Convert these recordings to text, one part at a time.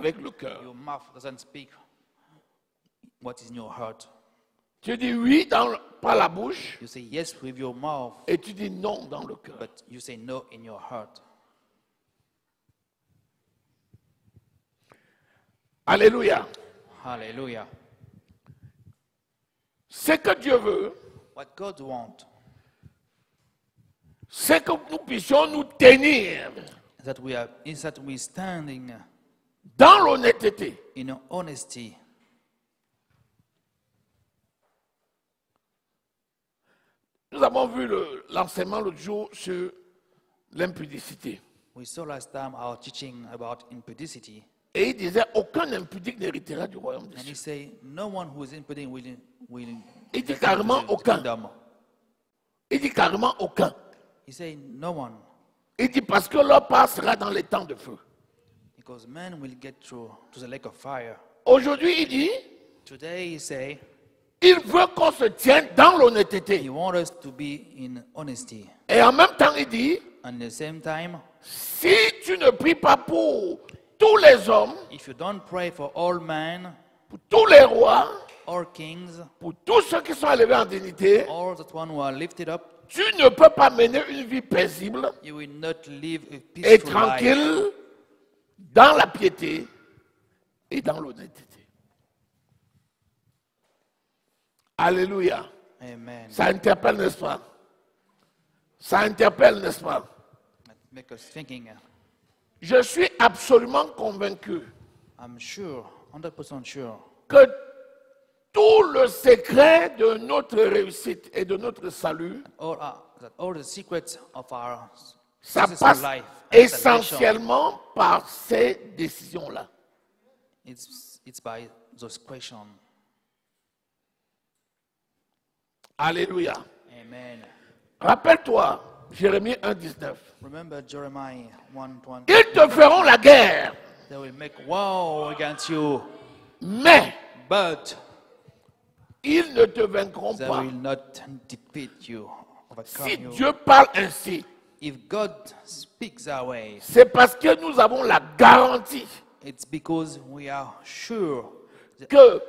avec le cœur. Your mouth doesn't speak what is in your heart. Tu dis oui par la bouche You say yes with your mouth, et tu dis non dans le cœur. but you say no in your heart. Alléluia. Hallelujah. Ce que Dieu veut, What God wants c'est que nous puissions nous tenir is that we standing dans l'honnêteté. in honesty. Nous avons vu l'enseignement l'autre jour sur l'impudicité. We saw last time our teaching about impudicity, Et il disait, aucun impudique n'héritera du royaume des and he cieux. say no one who is impudent will Il dit get carrément into the aucun. kingdom. Il dit carrément aucun. He say no one, Il dit parce que leur part sera dans les temps de feu. because man will get through to the lake of fire. Aujourd'hui, il dit, Today he say il veut qu'on se tienne dans he l'honnêteté. wants us to be in honesty. Et en même temps, il dit, And at the same time, si tu ne pries pas pour tous les hommes, if you don't pray for all men, pour tous les rois, all kings, pour tous ceux qui sont élevés en dignité, all that one who are lifted up, tu ne peux pas mener une vie paisible you will not live a et peaceful life tranquille dans la piété et dans l'honnêteté. Alléluia. Amen. Ça interpelle, n'est-ce pas? Ça interpelle, n'est-ce pas? That make us thinking. Je suis absolument convaincu I'm sure, 100% sure, que tout le secret de notre réussite et de notre salut, that all the secrets of our ça successful passe life and salvation, essentiellement par ces décisions-là. it's by those questions. Alléluia. Amen. Rappelle-toi, Jérémie 1,19. Remember Jeremiah 1:20. Ils te feront la guerre, They will make war against you, mais but ils ne te vaincront they pas. will not defeat you, overcome Si you. Dieu parle ainsi, If God speaks that way, c'est parce que nous avons la garantie it's because we are sure que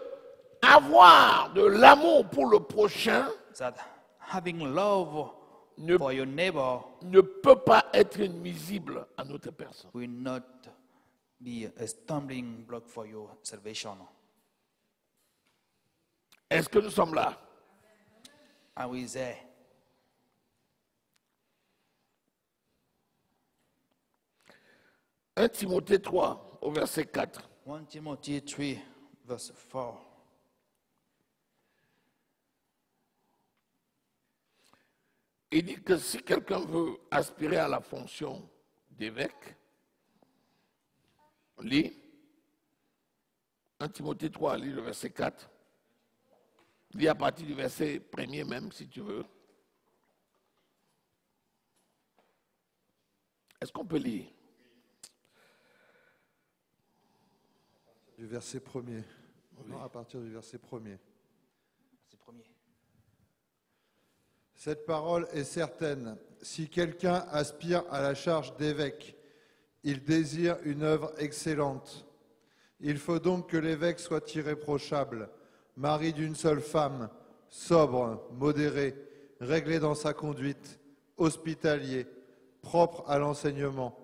avoir de l'amour pour le prochain that having love ne, for your neighbor ne peut pas être nuisible à notre personne. will not be a stumbling block for your salvation. Est-ce que nous sommes là? Are we there? Un Timothée 3 au verset 4. 1 Timothy 3, verse 4. Il dit que si quelqu'un veut aspirer à la fonction d'évêque, lis 1 Timothée 3, lis le verset 4. Lis à partir du verset 1er même, si tu veux. Est-ce qu'on peut lire? Du verset 1er. Non, à partir du verset 1er. C'est premier. Cette parole est certaine. Si quelqu'un aspire à la charge d'évêque, il désire une œuvre excellente. Il faut donc que l'évêque soit irréprochable, mari d'une seule femme, sobre, modéré, réglé dans sa conduite, hospitalier, propre à l'enseignement.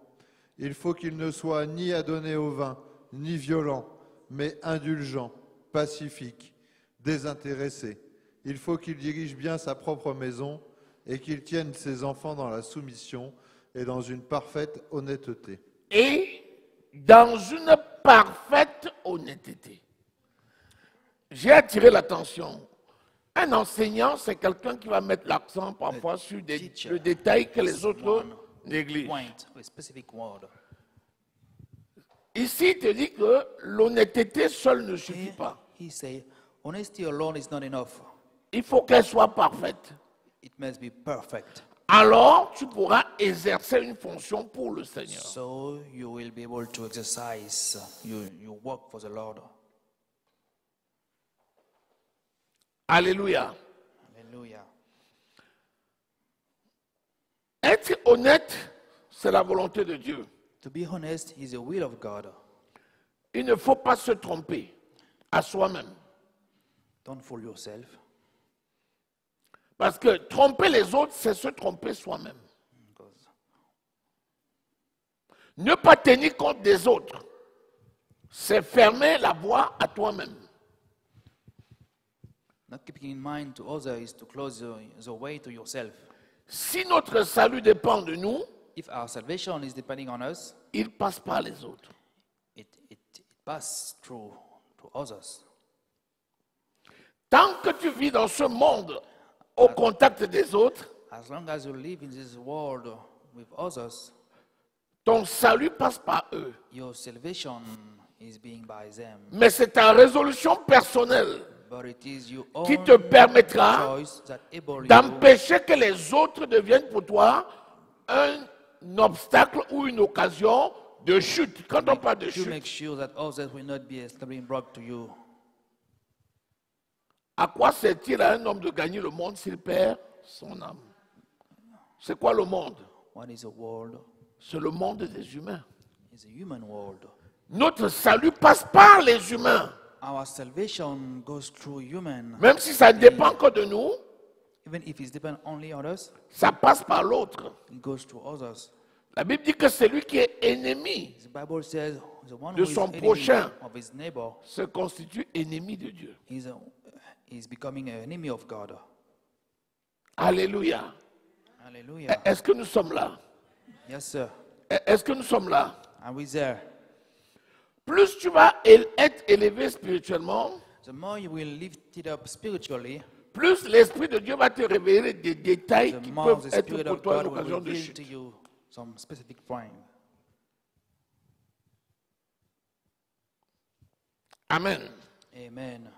Il faut qu'il ne soit ni adonné au vin, ni violent, mais indulgent, pacifique, désintéressé. Il faut qu'il dirige bien sa propre maison et qu'il tienne ses enfants dans la soumission et dans une parfaite honnêteté. Et dans une parfaite honnêteté. J'ai attiré l'attention. Un enseignant, c'est quelqu'un qui va mettre l'accent parfois sur le détail que les autres négligent. Point, a specific word. Ici, il te dit que l'honnêteté seule ne suffit pas. He say, honesty alone is not enough. Il faut qu'elle soit parfaite. It must be perfect. Alors, tu pourras exercer une fonction pour le Seigneur. So you will be able to exercise, you work for the Lord. Alléluia. Hallelujah. Être honnête, c'est la volonté de Dieu. To be honest is the will of God. il ne faut pas se tromper à soi-même. Don't fool yourself. Parce que tromper les autres, c'est se tromper soi-même. Because Ne pas tenir compte des autres, c'est fermer la voie à toi-même. not keeping in mind to others is to close the way to yourself. Si notre salut dépend de nous, If our salvation is depending on us, il passe par les autres. it passes through to others. Tant que tu vis dans ce monde au contact des autres, As long as you live in this world with others, ton salut passe par eux. your salvation is being by them. Mais c'est ta résolution personnelle But it is your qui own te permettra choice that able you d'empêcher que les autres deviennent pour toi un obstacle ou une occasion de chute. Quand on parle de to make chute, sure that others will not be a stumbling block to you. à quoi sert-il à un homme de gagner le monde s'il perd son âme? C'est quoi le monde? What is a world? C'est le monde des humains. It's a human world. Notre salut passe par les humains. Our salvation goes through human. Même si ça ne dépend que de nous, Even if it's depend only on us, ça passe par l'autre. it goes through others. La Bible dit que celui qui est ennemi The Bible says the one De who is son enemy prochain. of his neighbor se constitue ennemi de Dieu. is becoming an enemy of God. Alléluia. Hallelujah. Est-ce que nous sommes là? Yes, sir. Est-ce que nous sommes là? Are we there? Plus tu vas être élevé spirituellement, The more you will lift it up spiritually, plus l'Esprit de Dieu va te révéler des détails the qui more peuvent the être Spirit pour of toi God une will occasion de reveal to chute. you some specific point. Amen. Amen.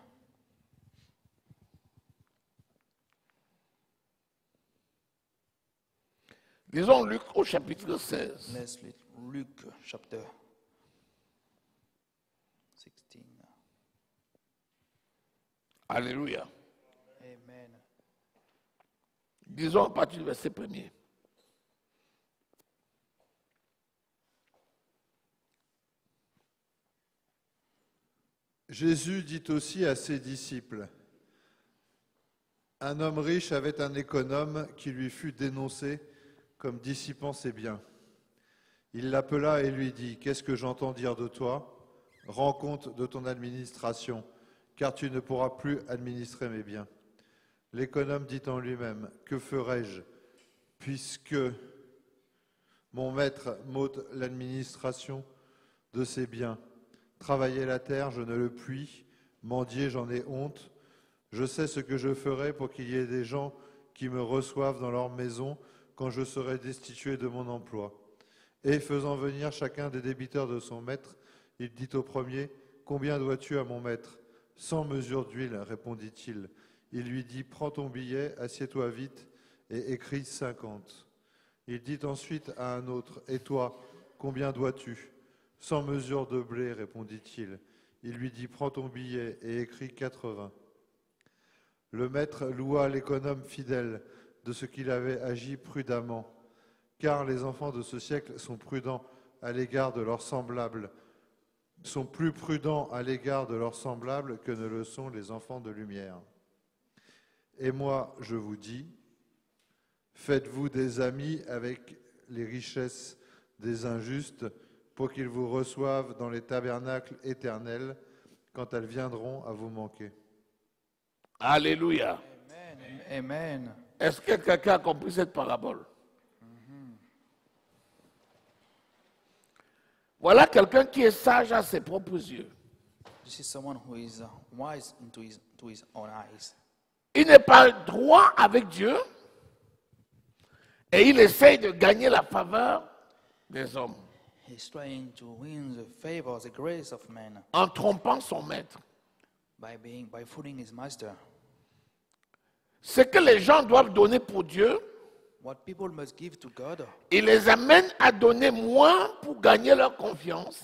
Lisons Luc au chapitre 16. Let's read Luke chapter 16. Alléluia. Amen. Disons à partir du verset 1er. Jésus dit aussi à ses disciples, un homme riche avait un économe qui lui fut dénoncé comme dissipant ses biens. Il l'appela et lui dit, qu'est-ce que j'entends dire de toi? Rends compte de ton administration, car tu ne pourras plus administrer mes biens. L'économe dit en lui-même, que ferai-je, puisque mon maître m'ôte l'administration de ses biens? Travailler la terre, je ne le puis. Mendier, j'en ai honte. Je sais ce que je ferai pour qu'il y ait des gens qui me reçoivent dans leur maison quand je serai destitué de mon emploi. Et faisant venir chacun des débiteurs de son maître, il dit au premier, « Combien dois-tu à mon maître ?»« 100 mesures d'huile, répondit-il. Il lui dit, « Prends ton billet, assieds-toi vite et écris 50. » Il dit ensuite à un autre, « Et toi, combien dois-tu » 100 mesures de blé, répondit-il. Il lui dit, prends ton billet et écris 80. Le maître loua l'économe fidèle de ce qu'il avait agi prudemment, car les enfants de ce siècle sont prudents à l'égard de leurs semblables, sont plus prudents à l'égard de leurs semblables que ne le sont les enfants de lumière. Et moi, je vous dis, faites-vous des amis avec les richesses des injustes, pour qu'ils vous reçoivent dans les tabernacles éternels quand elles viendront à vous manquer. Alléluia. Amen. Amen. Est-ce que quelqu'un a compris cette parabole? Voilà quelqu'un qui est sage à ses propres yeux. This is someone who is wise to his own eyes. Il n'est pas droit avec Dieu et il essaye de gagner la faveur des hommes He's trying to win the favor, the grace of man en trompant son maître. by fooling his master. Ce que les gens doivent donner pour Dieu, What people must give to God, il les amène à donner moins pour gagner leur confiance,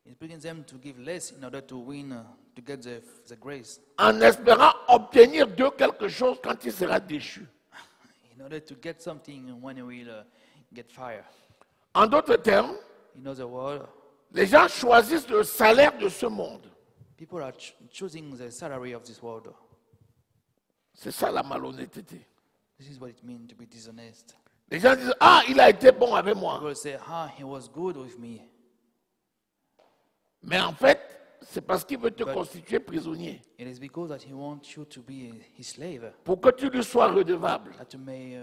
it brings them to give less in order to win, to get the grace, en espérant obtenir d'eux quelque chose quand il sera déchu. in order to get something when he will get fire. En d'autres termes, In other words, Les gens choisissent le salaire de ce monde. People are choosing the salary of this world. C'est ça la malhonnêteté. This is what it means to be dishonest. Les gens disent, ah, il a été bon avec moi. People say, he was good with me. Mais en fait, c'est parce qu'il veut te constituer prisonnier. It is because that he wants you to be his slave, Pour que tu lui sois redevable. that you may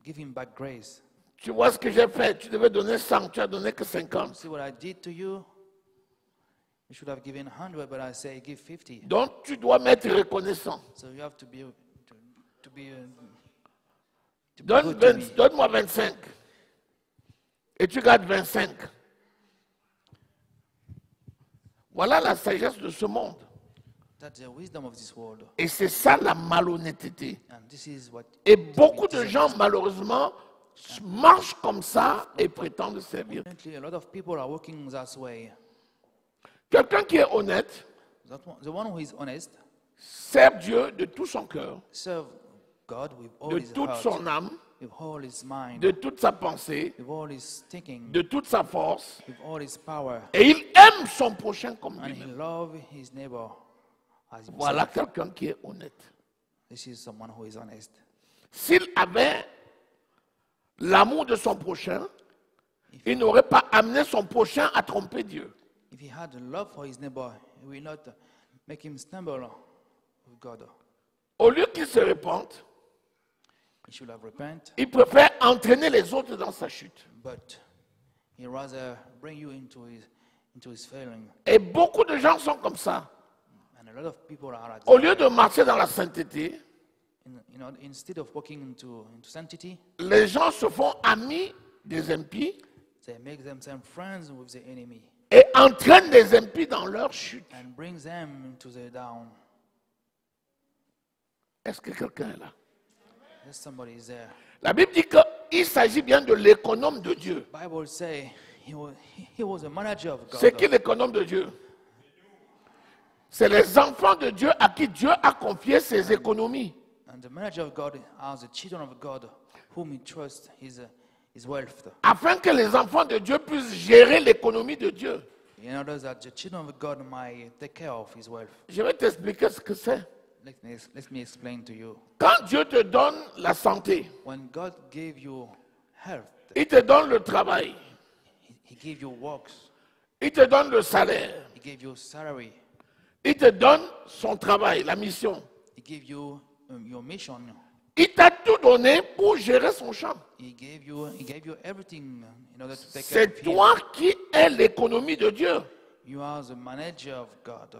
give him back grace. Tu vois ce que j'ai fait, tu devais donner 100, tu as donné que 50. See what I did to you? You should have given 100, but I say give 50. Donc tu dois m'être reconnaissant. So you have to be good to me. Donne-moi 25. Et tu gardes 25. Voilà la sagesse de ce monde. That's the wisdom of this world. Et c'est ça la malhonnêteté. And this is what Et beaucoup de gens, malheureusement, marchent comme ça et prétendent servir. currently a lot of people are working that way. Quelqu'un qui est honnête The one who is honest sert Dieu de tout son cœur, serve God with all de his toute heart, son âme, with all his mind, de toute sa pensée, with all his thinking, de toute sa force. with all his power, Et il aime son prochain comme and he lui-même. loves his neighbor as himself. Voilà quelqu'un qui est honnête. This is someone who is honest. S'il avait l'amour de son prochain, il n'aurait pas amené son prochain à tromper Dieu. If he had love for his neighbor, he will not make him stumble with God. Au lieu qu'il se répande, He should have repent, il préfère entraîner les autres dans sa chute. but he rather bring you into his failing. Et beaucoup de gens sont comme ça. And a lot of people are like Au that. lieu de marcher dans la sainteté, Instead of walking into sanctity, les gens se font amis des impies they make themselves friends with the enemy et entraînent les impies dans leur chute. and bring them into the down. Est-ce que quelqu'un est là? There's somebody is there. La Bible dit qu'il s'agit bien de l'économe de Dieu. Bible say he was a manager of God. C'est qui l'économe de Dieu? C'est les enfants de Dieu à qui Dieu a confié ses économies. And the manager of God are the children of God whom he trusts his wealth. Afin que les enfants de Dieu puissent gérer l'économie de Dieu. In order that the children of God might take care of his wealth. Je vais t'expliquer ce que c'est. Let me explain to you. Quand Dieu te donne la santé, When God gave you health, il te donne le travail, he gave you works, il te donne le salaire, he gave you salary, il te donne son travail, la mission. he gave you your mission. Il t'a tout donné pour gérer son champ. He gave you everything in order to take care C'est of him. toi qui es l'économie de Dieu. You are the manager of God.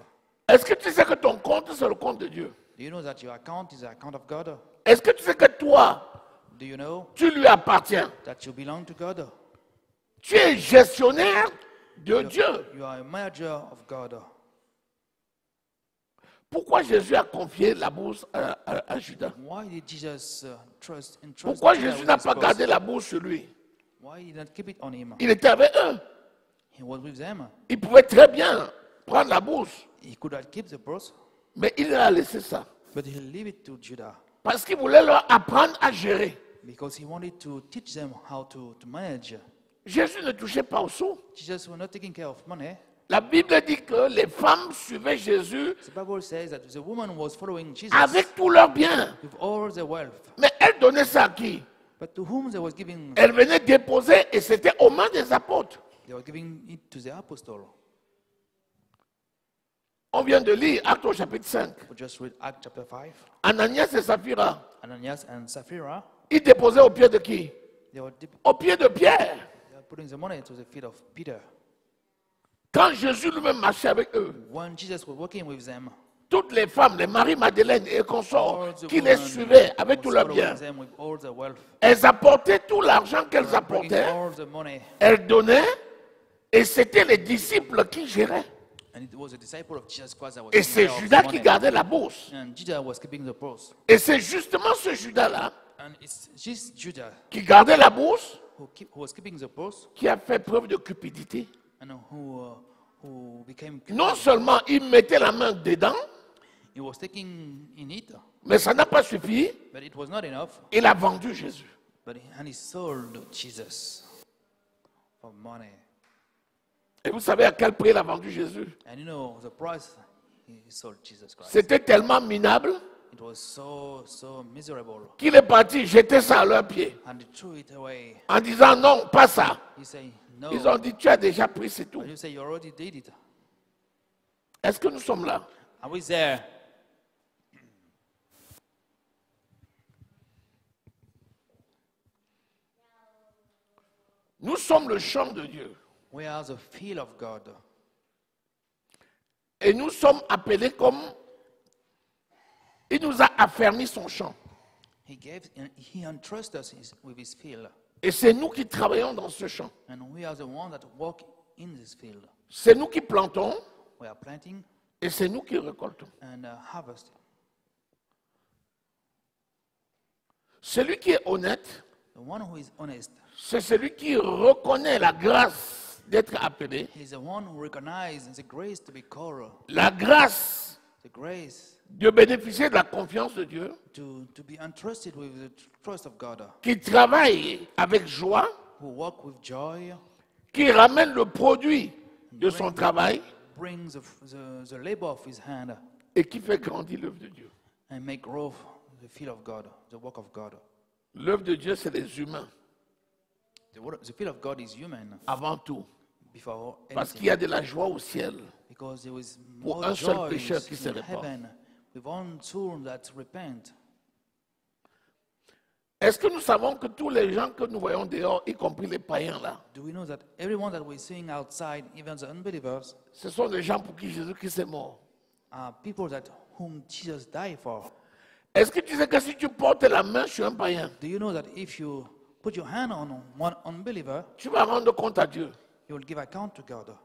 Est-ce que tu sais que ton compte, c'est le compte de Dieu? Do you know that your account is the account of God? Est-ce que tu sais que toi, Do you know tu lui appartiens? that you belong to God? Tu es gestionnaire de Dieu. You are a manager of God. Pourquoi Jésus a confié la bourse à Judas? Why did Jesus entrust Pourquoi Judas Jésus with n'a his pas purse? gardé la bourse sur lui? Why did he not keep it on him? Il était avec eux. He was with them. Il pouvait très bien prendre la bourse, He could have kept the purse, mais il a laissé ça. but he leave it to Judah Parce qu'il voulait leur apprendre à gérer. because he wanted to teach them how to manage. Jésus ne touchait pas au sou. Jesus was not taking care of money. La Bible dit que les femmes suivaient Jésus The Bible says that the woman was following Jesus avec tous leurs biens. with all the wealth. Mais elle donnait ça à qui? But to whom they was giving, Elle venait déposer et c'était aux mains des apôtres. they were giving it to the apostle. On vient de lire Actes au chapitre 5. We just read Acts chapter 5. Ananias et Saphira, Ananias and Sapphira, ils déposaient au pied de qui? they were Au pied de Pierre. putting the money to the feet of Peter. Quand Jésus lui-même marchait avec eux, When Jesus was working with them, toutes les femmes, les Marie-Madeleine et consorts all the qui les women suivaient avec was tous leurs following biens, them with all the wealth, elles apportaient tout l'argent qu'elles bringing apportaient, all the money. elles donnaient, et c'était les disciples qui géraient. And it was a disciple of Jesus Christ that was Et taking c'est care of the Judas qui money. gardait la bourse. And Judah was keeping the purse. Et c'est justement ce Judas-là And it's just Judah qui gardait la bourse who was keeping the purse qui a fait preuve de cupidité. and who became Non seulement il mettait la main dedans, he was taking in it, mais ça n'a pas suffi, but it was not enough. il a vendu Jésus. And he sold Jesus for money. Et vous savez à quel prix il a vendu Jésus? And you know the price he sold Jesus Christ. C'était tellement minable It was so miserable. qu'il est parti jeter ça à leurs pieds And he threw it away. en disant non, pas ça. He said, no. Ils ont dit tu as déjà pris, c'est tout. But you say you already did it. Est-ce que nous sommes là? Are we there? Nous sommes le champ de Dieu. We are the field of God. Et nous sommes appelés comme il nous a affermi son champ. He entrusts us with his field. Et c'est nous qui travaillons dans ce champ. And we are the ones that walk in this field. C'est nous qui plantons We are planting et c'est nous qui récoltons. and harvesting. Celui qui est honnête, The one who is honest, c'est celui qui reconnaît la grâce d'être appelé, he is the one who recognizes the grace to be called, la grâce the grace de bénéficier de la confiance de Dieu, to be entrusted with the trust of God, qui travaille avec joie, who walk with joy, qui ramène le produit de son travail brings the labor of his hand, et qui fait grandir l'œuvre de Dieu. and make growth the field of God, the work of God. L'œuvre de Dieu, c'est les humains, The field of God is human avant tout. before Parce qu'il anything. y a de la joie au ciel Because there is pour more un seul joy pécheur qui se in répand. heaven with one soul that repent. Est-ce que nous savons que tous les gens que nous voyons dehors, y compris les païens là, Do we know that everyone that we're seeing outside, even the unbelievers, ce sont des gens pour qui Jésus-Christ est mort? are people that whom Jesus died for? Est-ce que tu sais que si tu portes la main sur un païen, Do you know that if you put your hand on one unbeliever, tu vas rendre compte à Dieu? you will give account to God?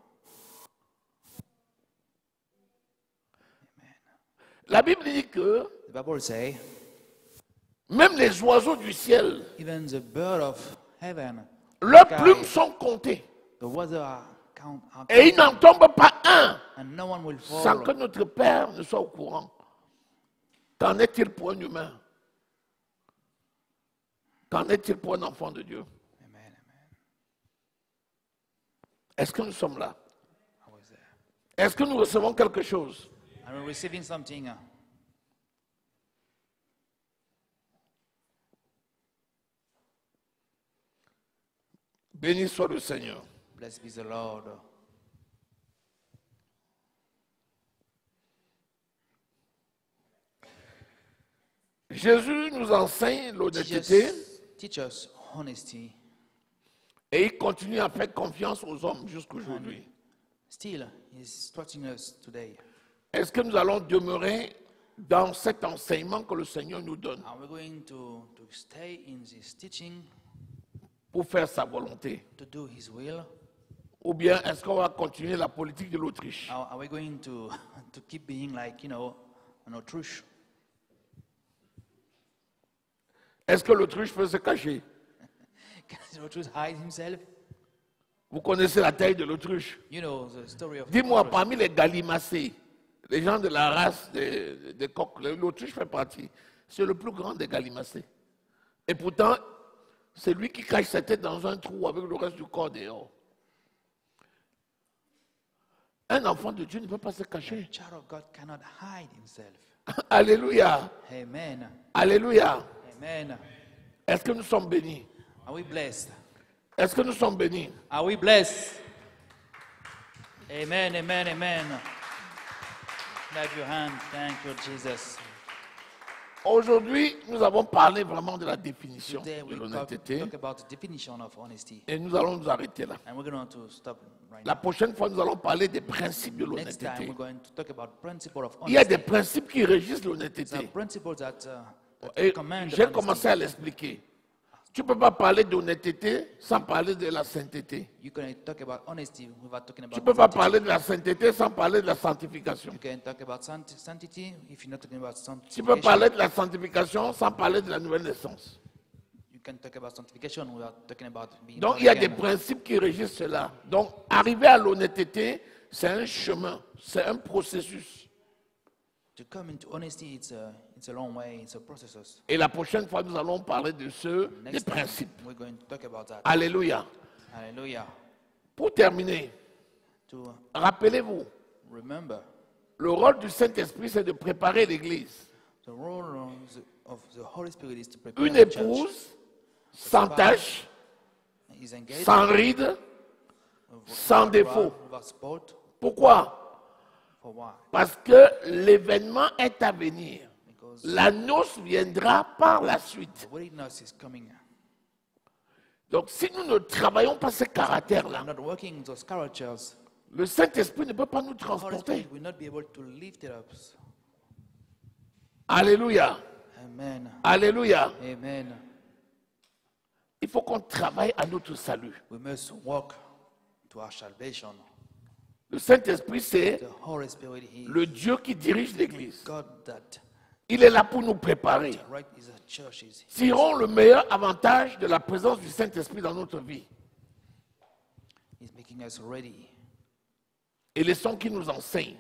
La Bible dit que The Bible says, même les oiseaux du ciel, even the bird of heaven, leurs sky, plumes sont comptées. the weather are Et il n'en tombe pas un and no one will fall. sans que notre Père ne soit au courant. Qu'en est-il pour un humain? Qu'en est-il pour un enfant de Dieu? Amen, amen. Est-ce que nous sommes là? I was there. Est-ce que nous recevons quelque chose? Are we receiving something? Béni soit le Seigneur. Blessed be the Lord. Jésus nous enseigne l'honnêteté Teach us honesty. et il continue à faire confiance aux hommes jusqu'aujourd'hui. Still, He's teaching us today. Est-ce que nous allons demeurer dans cet enseignement que le Seigneur nous donne Are we going to stay in this teaching pour faire sa volonté? to do His will? Ou bien est-ce qu'on va continuer la politique de l'Autriche? Are we going to keep being like, an autruche? Est-ce que l'Autriche peut se cacher? Can the autruche hide himself? Vous connaissez la taille de l'Autruche. You know the story of Dis-moi, autruche. parmi les gallimacés, les gens de la race des coqs, l'Autruche fait partie. C'est le plus grand des gallimacés. Et pourtant, c'est lui qui cache sa tête dans un trou avec le reste du corps dehors. Un enfant de Dieu ne peut pas se cacher. A child of God cannot hide himself. Alléluia. Amen. Alléluia. Amen. Est-ce que nous sommes bénis? Are we blessed? Est-ce que nous sommes bénis? Are we blessed? Amen, amen, amen. Clap your hand. Thank you, Jesus. Aujourd'hui, nous avons parlé vraiment de la définition Today de we l'honnêteté talk about the definition of honesty. et nous allons nous arrêter là. And we're going to stop right La now. prochaine fois, nous allons parler des principes de Next time, l'honnêteté. we're going to talk about principle of Il y a honesty. des principes qui régissent The l'honnêteté. principles that Et command j'ai honesty. commencé à l'expliquer. Tu ne peux pas parler d'honnêteté sans parler de la sainteté. You can talk about honesty without talking Tu about ne peux pas sanctity. parler de la sainteté sans parler de la sanctification. You can talk about sanctity if you're not talking about Tu peux sanctification. parler de la sanctification sans parler de la nouvelle naissance. You can talk about sanctification without talking about being Donc born il y a des again. principes qui régissent cela. Donc arriver à l'honnêteté, c'est un chemin, c'est un processus. To come into honesty, it's a long way, it's a process. Et la prochaine fois, nous allons parler de des Next time, principes. we're going to talk about that. Alléluia. Hallelujah. Pour terminer, to Rappelez-vous, remember le rôle du Saint-Esprit, c'est de préparer l'Église. the role of the Holy Spirit is to prepare Une the church. épouse sans tache, Is engaged sans ride, sans défaut. without spot. Pourquoi? For why? Parce que l'événement est à venir. Because La noce viendra par la suite. the weddingness is coming. Donc si nous ne travaillons pas ces caractères-là, Not working those characters, le Saint-Esprit ne peut pas nous the Holy transporter. Spirit will not be able to lift it up. Alléluia. Amen. Alléluia. Amen. Il faut qu'on travaille à notre salut. We must walk to our salvation. Le Saint-Esprit, c'est The Holy Spirit is le Dieu qui dirige l'Église. God that Il est là pour nous préparer. right is a church is Tirons le meilleur avantage de la présence du Saint-Esprit dans notre vie. making us ready Et laissons qu'il nous enseigne.